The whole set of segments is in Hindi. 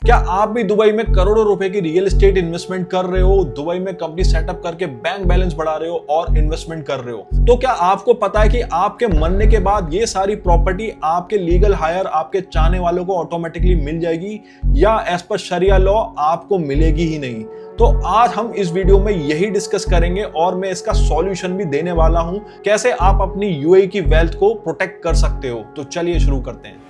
क्या आप भी दुबई में करोड़ों रुपए की रियल एस्टेट इन्वेस्टमेंट कर रहे हो, दुबई में कंपनी सेटअप करके बैंक बैलेंस बढ़ा रहे हो और इन्वेस्टमेंट कर रहे हो? तो क्या आपको पता है कि आपके मरने के बाद ये सारी प्रॉपर्टी आपके लीगल हायर, आपके चाहने वालों को ऑटोमेटिकली मिल जाएगी या एज पर शरिया लॉ आपको मिलेगी ही नहीं? तो आज हम इस वीडियो में यही डिस्कस करेंगे और मैं इसका सॉल्यूशन भी देने वाला हूं, कैसे आप अपनी यूएई की वेल्थ को प्रोटेक्ट कर सकते हो। तो चलिए शुरू करते हैं।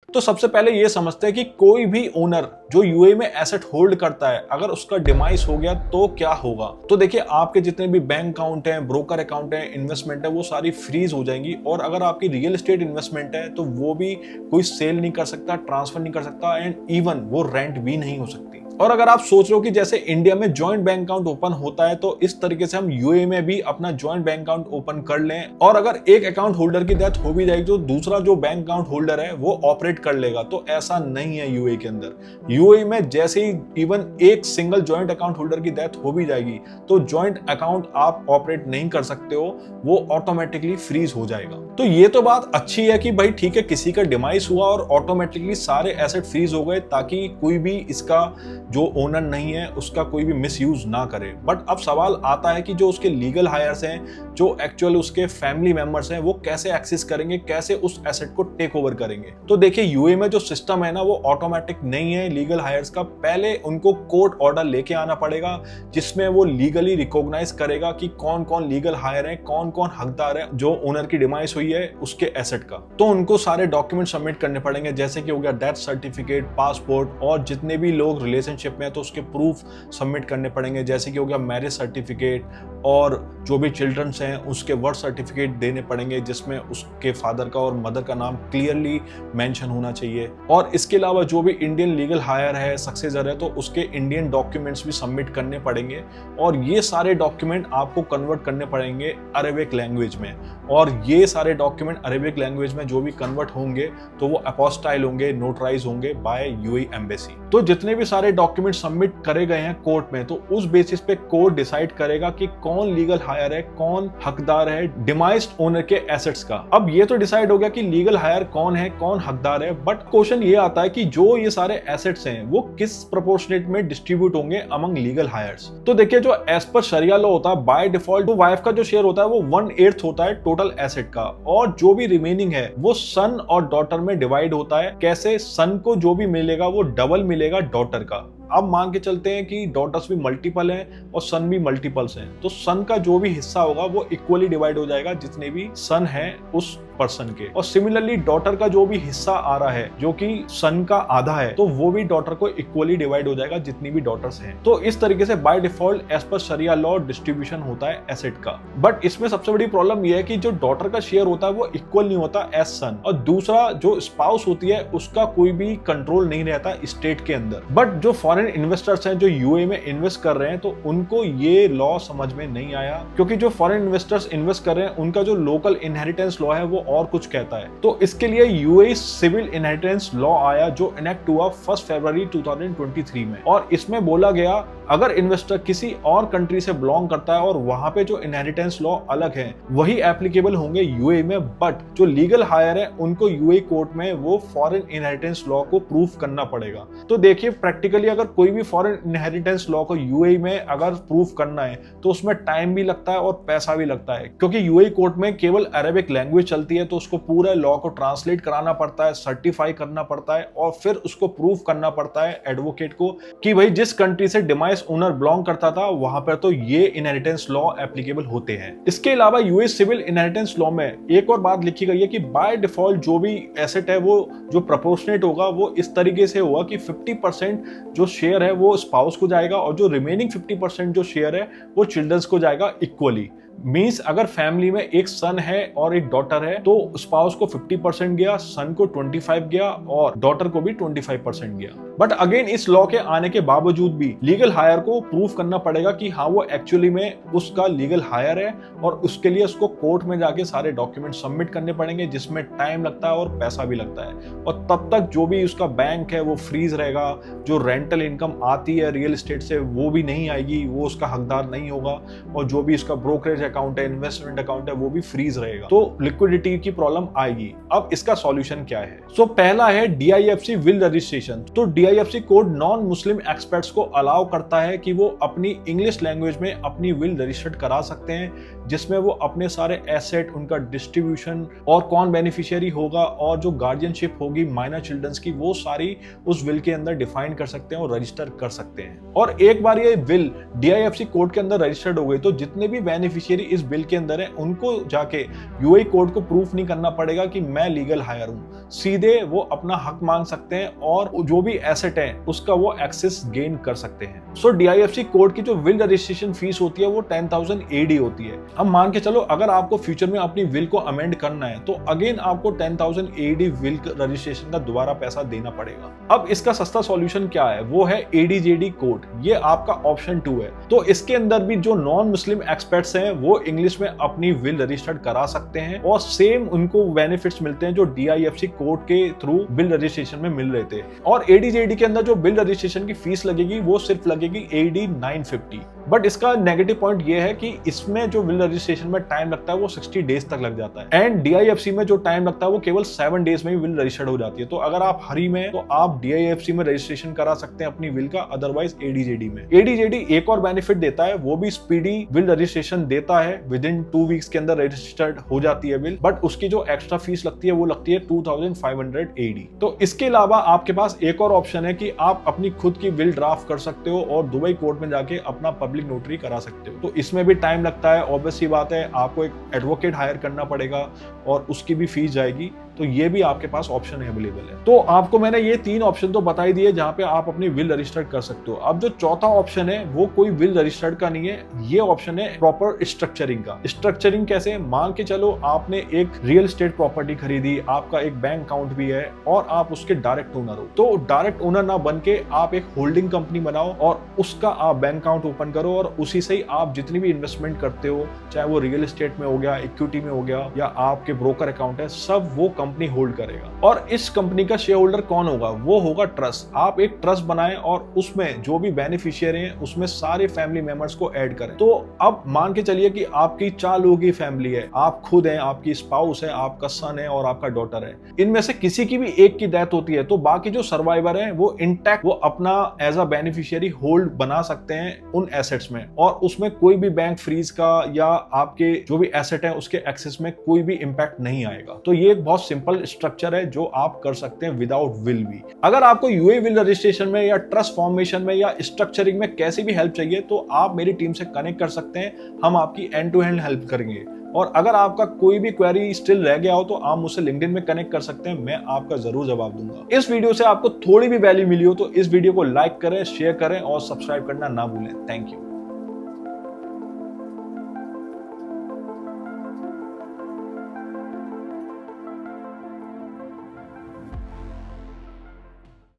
तो सबसे पहले ये समझते हैं कि कोई भी ओनर जो यूएई में एसेट होल्ड करता है, अगर उसका डिमाइस हो गया तो क्या होगा। तो देखिए, आपके जितने भी बैंक अकाउंट हैं, ब्रोकर अकाउंट हैं, इन्वेस्टमेंट है, वो सारी फ्रीज हो जाएंगी। और अगर आपकी रियल एस्टेट इन्वेस्टमेंट है तो वो भी कोई सेल नहीं कर सकता, ट्रांसफर नहीं कर सकता एंड इवन वो रेंट भी नहीं हो सकती। और अगर आप सोच रहे हो कि जैसे इंडिया में जॉइंट बैंक अकाउंट ओपन होता है तो इस तरीके से हम यूएई में भी अपना जॉइंट बैंक अकाउंट ओपन कर लें, और अगर एक अकाउंट होल्डर की डेथ हो भी जाएगी तो दूसरा जो बैंक अकाउंट होल्डर है वो ऑपरेट कर लेगा, तो ऐसा नहीं है यूएई के अंदर। यूएई में जैसे ही इवन एक सिंगल जॉइंट अकाउंट होल्डर की डेथ हो भी जाएगी तो जॉइंट अकाउंट आप ऑपरेट नहीं कर सकते हो, वो ऑटोमेटिकली फ्रीज हो जाएगा। तो ये तो बात अच्छी है कि भाई ठीक है, किसी का डिमाइस हुआ और ऑटोमेटिकली सारे एसेट फ्रीज हो गए ताकि कोई भी इसका जो ओनर नहीं है उसका कोई भी मिसयूज ना करे। बट अब सवाल आता है कि जो उसके लीगल हायर्स हैं, जो एक्चुअल उसके फैमिली मेंबर्स हैं, वो कैसे एक्सेस करेंगे, कैसे उस एसेट को टेक ओवर करेंगे। तो देखिए, यूएई में जो सिस्टम है ना वो ऑटोमेटिक नहीं है लीगल हायर्स का। पहले उनको कोर्ट ऑर्डर लेके आना पड़ेगा जिसमें वो लीगली रिकॉग्नाइज करेगा कि कौन कौन लीगल हायर है, कौन कौन हकदार है जो ओनर की डिमाइस हुई है उसके एसेट का। तो उनको सारे डॉक्यूमेंट सबमिट करने पड़ेंगे, जैसे कि हो गया डेथ सर्टिफिकेट, पासपोर्ट, और जितने भी लोग रिलेशनशिप में तो उसके प्रूफ सबमिट करने पड़ेंगे, जैसे कि हो गया मैरिज सर्टिफिकेट, और जो भी चिल्ड्रंस हैं उसके बर्थ सर्टिफिकेट देने पड़ेंगे जिसमें उसके फादर का और मदर का नाम क्लियरली मेंशन होना चाहिए। और इसके अलावा जो भी इंडियन लीगल हायर है, सक्सेसर है, तो उसके इंडियन डॉक्यूमेंट्स भी सबमिट करने पड़ेंगे। और ये सारे डॉक्यूमेंट आपको कन्वर्ट करने पड़ेंगे अरेबिक लैंग्वेज में, और ये सारे डॉक्यूमेंट अरेबिक लैंग्वेज में जो भी कन्वर्ट होंगे तो वो अपोस्टाइल होंगे, नोटराइज होंगे बाय यूएई एम्बेसी। तो जितने भी सारे डॉक्यूमेंट सबमिट करे गए हैं कोर्ट में, तो उस बेसिस पे कोर्ट डिसाइड करेगा कि कौन लीगल हायर है, कौन हकदार है डिमाइस्ड ओनर के एसेट्स का। अब ये तो डिसाइड हो गया कि लीगल हायर कौन है, कौन हकदार है, बट क्वेश्चन ये आता है कि जो ये सारे एसेट्स हैं वो किस प्रोपोर्शनेट में डिस्ट्रीब्यूट होंगे अमंग लीगल हायर्स। तो देखिए, जो एज पर शरिया लॉ होता है, बाय डिफॉल्ट वाइफ का जो शेयर होता है वो 1/8 होता है टोटल एसेट का, और जो भी रिमेनिंग है वो सन और डॉटर में डिवाइड होता है। कैसे? सन को जो भी मिलेगा वो डबल मिलेगा डॉटर का। अब मान के चलते हैं कि डॉटर्स भी मल्टीपल हैं और सन भी मल्टीपल्स हैं, तो सन का जो भी हिस्सा होगा वो इक्वली डिवाइड हो जाएगा जितने भी सन है उस पर्सन के। और सिमिलरली डॉटर का जो भी हिस्सा आ रहा है जो कि सन का आधा है, तो वो भी डॉटर को इक्वली डिवाइड हो जाएगा जितनी भी डॉटर्स हैं। तो इस तरीके से by default as per Shariah law distribution होता है एसेट का। बट इसमें सबसे बड़ी प्रॉब्लम यह है कि जो डॉटर का शेयर होता है वो इक्वल नहीं होता एज सन, और दूसरा जो स्पाउस होती है उसका कोई भी कंट्रोल नहीं रहता स्टेट के अंदर। बट जो फॉरेन इन्वेस्टर्स हैं जो यूएई में इन्वेस्ट कर रहे हैं, तो उनको ये लॉ समझ में नहीं आया, क्योंकि जो फॉरेन इन्वेस्टर्स इन्वेस्ट कर रहे हैं उनका जो लोकल इनहेरिटेंस लॉ है वो और कुछ कहता है। तो इसके लिए यूएई सिविल इनहेरिटेंस लॉ आया जो इनेक्ट हुआ 1 फरवरी 2023 में, और इसमें बोला गया अगर इन्वेस्टर किसी और कंट्री से बिलोंग करता है और वहां पे जो इनहेरिटेंस लॉ अलग है वही एप्लीकेबल होंगे यूएई में, बट जो लीगल हायर है उनको यूएई कोर्ट में वो फॉरेन इनहेरिटेंस लॉ को प्रूफ करना पड़ेगा। तो देखिए, प्रैक्टिकली अगर कोई भी फॉरेन इनहेरिटेंस लॉ को यूएई में अगर प्रूफ करना है तो उसमें टाइम भी लगता है और पैसा भी लगता है, क्योंकि यूएई कोर्ट में केवल अरेबिक लैंग्वेज चलती है, तो उसको पूरा लॉ को ट्रांसलेट कराना पड़ता है, सर्टिफाई करना पड़ता है, और फिर उसको प्रूफ करना पड़ता है एडवोकेट को कि भाई जिस कंट्री से डिमाइस ओनर बिलोंग करता था वहां पर तो ये इनहेरिटेंस लॉ एप्लीकेबल होते हैं। इसके अलावा यूएस सिविल इनहेरिटेंस लॉ में एक और बात लिखी गई है कि बाय डिफॉल्ट जो भी एसेट है वो जो प्रोपोर्शनेट होगा वो इस तरीके से होगा कि 50% जो शेयर है वो स्पाउस को जाएगा और जो रिमेनिंग 50% जो शेयर है वो चिल्ड्रंस को जाएगा इक्वली। मींस अगर फैमिली में एक सन है और एक डॉटर है तो स्पाउस को 50% गया, सन को 25 गया और डॉटर को भी 25% गया। बट अगेन इस लॉ के आने के बावजूद भी लीगल हायर को प्रूव करना पड़ेगा कि हाँ वो एक्चुअली में उसका लीगल हायर है, और उसके लिए उसको कोर्ट में जाके सारे डॉक्यूमेंट सबमिट करने पड़ेंगे, जिसमें टाइम लगता है और पैसा भी लगता है। और तब तक जो भी उसका बैंक है वो फ्रीज रहेगा, जो रेंटल इनकम आती है रियल एस्टेट से वो भी नहीं आएगी, वो उसका हकदार नहीं होगा, और जो भी उसका ब्रोकरेज अकाउंट है, इन्वेस्टमेंट अकाउंट है, वो भी फ्रीज रहेगा। तो लिक्विडिटी की प्रॉब्लम आएगी। अब इसका सॉल्यूशन क्या है? सो पहला है DIFC विल रजिस्ट्रेशन। तो DIFC code non Muslim experts को अलाउ करता है कि वो अपनी इंग्लिश लैंग्वेज में अपनी विल रजिस्टर्ड करा सकते हैं, जिसमें वो अपने सारे एसेट, उनका डिस्ट्रीब्यूशन और कौन बेनिफिशियरी होगा और जो गार्डियनशिप होगी माइनर चिल्ड्रंस की, वो सारी उस विल के अंदर डिफाइन कर सकते हैं और रजिस्टर कर सकते हैं। और एक बार ये विल DIFC कोड के अंदर रजिस्टर्ड हो गई तो जितने भी बेनिफिशियरी इस बिल के अंदर है उनको जाके UAE कोर्ट को प्रूफ नहीं करना पड़ेगा कि मैं लीगल हायर हूं, सीधे वो अपना हक मांग सकते हैं और जो भी एसेट है उसका वो एक्सेस गेन कर सकते हैं। सो DIFC कोड की जो विल रजिस्ट्रेशन फीस होती है वो 10,000 AD होती है। अब मान के चलो अगर आपको फ्यूचर में अपनी विल को अमेंड करना है तो अगेन आपको 10,000 AD विल रजिस्ट्रेशन का दोबारा पैसा देना पड़ेगा। अब इसका सस्ता सॉल्यूशन क्या है? वो है ADJD कोड। ये आपका ऑप्शन 2 है। तो इसके अंदर भी जो नॉन मुस्लिम एक्सपर्ट्स हैं वो इंग्लिश में अपनी विल रजिस्टर्ड करा सकते हैं और सेम उनको बेनिफिट्स मिलते हैं जो DIFC कोड के थ्रू बिल रजिस्ट्रेशन में मिल रहे थे। और ADJD के अंदर जो बिल रजिस्ट्रेशन की फीस लगेगी वो सिर्फ लगेगी AD 950। बट इसका नेगेटिव पॉइंट ये है कि इसमें जो बिल रजिस्ट्रेशन में टाइम लगता है वो 60 डेज तक लग जाता है, एंड DIFC में जो टाइम लगता है वो केवल 7 डेज में ही विल रजिस्टर्ड हो जाती है। तो अगर आप हरी में तो आप DIFC में रजिस्ट्रेशन करा सकते हैं अपनी विल का, अदरवाइज ADJD में। ADJD एक और बेनिफिट देता है, वो भी स्पीडी विल रजिस्ट्रेशन देता है, विद इन 2 वीक्स के अंदर रजिस्टर्ड हो जाती है विल, बट उसकी जो एक्स्ट्रा फीस लगती है वो लगती है 2500 AD। तो इसके अलावा आपके पास एक और ऑप्शन है कि आप अपनी खुद की विल ड्राफ्ट कर सकते हो और दुबई कोर्ट में जाके अपना पब्लिक नोटरी करा सकते हो। तो इसमें भी टाइम लगता है, ऑब्वियस सी बात है, आपको एक एडवोकेट हायर करना पड़ेगा और उसकी भी फीस जाएगी। तो ये भी आपके पास ऑप्शन अवेलेबल है। तो आपको मैंने ये 3 ऑप्शन तो बता ही दिए जहां पे आप अपनी विल रजिस्टर कर सकते हो। अब जो चौथा ऑप्शन है वो कोई विल रजिस्टर्ड का नहीं है, ये ऑप्शन है प्रॉपर स्ट्रक्चरिंग का। स्ट्रक्चरिंग कैसे? मान के चलो आपने एक रियल एस्टेट प्रॉपर्टी खरीदी, आपका एक बैंक अकाउंट भी है और आप उसके डायरेक्ट ओनर हो। तो डायरेक्ट ओनर ना बन के आप एक होल्डिंग कंपनी बनाओ और उसका आप बैंक अकाउंट ओपन करो और उसी से ही आप जितनी भी इन्वेस्टमेंट करते हो, चाहे वो रियल एस्टेट में हो गया, इक्विटी में हो गया या आपके ब्रोकर अकाउंट है, सब वो कंपनी होल्ड करेगा। और इस कंपनी का शेयर होल्डर कौन होगा? वो होगा ट्रस्ट। आप एक ट्रस्ट बनाएं और उसमें जो भी बेनिफिशियरी हैं उसमें सारे फैमिली मेंबर्स को ऐड करें। तो अब मान के चलिए कि आपकी 4 लोगों की फैमिली है, आप खुद हैं, आपकी स्पाउस है, आपका सन है और आपका डॉटर है। इनमें से किसी की भी एक की डेथ होती है तो बाकी जो सर्वाइवर है वो इंटैक्ट वो अपना एज अ बेनिफिशियरी होल्ड बना सकते हैं उन एसेट्स में, और उसमें कोई भी बैंक फ्रीज का या आपके जो भी एसेट है उसके एक्सेस में कोई भी इंपैक्ट नहीं आएगा। तो ये एक बहुत सिंपल स्ट्रक्चर है जो आप कर सकते हैं विदाउट विल भी। अगर आपको UAE विल रजिस्ट्रेशन में या ट्रस्ट फॉर्मेशन में या स्ट्रक्चरिंग में कैसी भी हेल्प चाहिए तो आप मेरी टीम से कनेक्ट कर सकते हैं, हम आपकी एंड टू एंड हेल्प करेंगे। और अगर आपका कोई भी क्वेरी स्टिल रह गया हो तो आप मुझसे लिंक्डइन में कनेक्ट कर सकते हैं, मैं आपका जरूर जवाब दूंगा। इस वीडियो से आपको थोड़ी भी वैल्यू मिली हो तो इस वीडियो को लाइक करें, शेयर करें और सब्सक्राइब करना ना भूलें। Thank you.